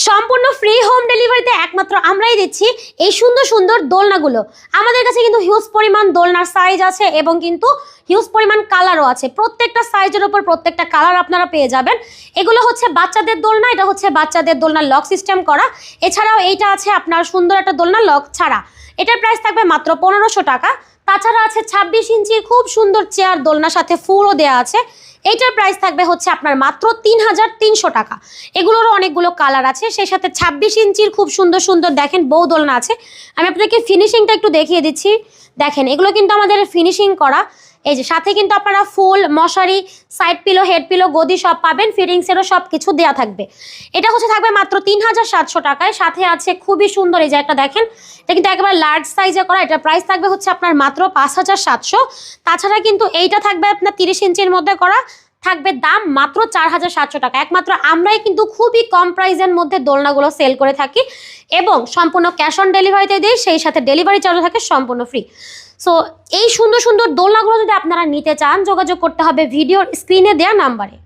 সম্পূর্ণ free home ডেলিভারিতে একমাত্র আমরাই দিচ্ছি এই সুন্দর সুন্দর দোলনাগুলো। আমাদের কাছে কিন্তু হিউজ পরিমাণ দোলনার সাইজ আছে এবং কিন্তু হিউজ পরিমাণ কালারও আছে। প্রত্যেকটা সাইজের উপর প্রত্যেকটা কালার আপনারা পেয়ে যাবেন। এগুলো হচ্ছে বাচ্চাদের দোলনা, এটা হচ্ছে বাচ্চাদের দোলনার লক সিস্টেম করা। এছাড়াও এইটা আছে আপনার সুন্দর একটা দোলনা লক ছাড়া, এটার প্রাইস থাকবে মাত্র 1500 টাকা। তাছাড়া আছে 26 ইঞ্চির খুব সুন্দর চেয়ার দোলনার সাথে ফুলও দেওয়া আছে, এইটার প্রাইস থাকবে হচ্ছে আপনার মাত্র 3300 টাকা। এগুলোরও অনেকগুলো কালার আছে, সেই সাথে 26 ইঞ্চির খুব সুন্দর সুন্দর দেখেন বউ দোলনা আছে। আমি আপনাকে ফিনিশিংটা একটু দেখিয়ে দিচ্ছি। দেখেন এগুলো কিন্তু আমাদের ফিনিশিং করা। এই যে সাথে কিন্তু আপনারা ফুল, মশারি, সাইড পিলো, হেড পিলো, গদি সব পাবেন, ফিটিংসেরও সব কিছু দেওয়া থাকবে। এটা হচ্ছে থাকবে মাত্র 3700 টাকায়। সাথে আছে খুবই সুন্দর এই যে একটা দেখেন, এটা কিন্তু একেবারে লার্জ সাইজে করা, এটার প্রাইস থাকবে হচ্ছে আপনার মাত্র 5700। তাছাড়া কিন্তু এইটা থাকবে আপনার 30 ইঞ্চির মধ্যে করা, থাকবে দাম মাত্র 4700 টাকা। একমাত্র আমরাই কিন্তু খুবই কম প্রাইসের মধ্যে দোলনাগুলো সেল করে থাকি এবং সম্পূর্ণ ক্যাশ অন ডেলিভারিতে দিই, সেই সাথে ডেলিভারি চার্জ থাকে সম্পূর্ণ ফ্রি। সো এই সুন্দর সুন্দর দোলনাগুলো যদি আপনারা নিতে চান, যোগাযোগ করতে হবে ভিডিওর স্ক্রিনে দেওয়া নাম্বারে।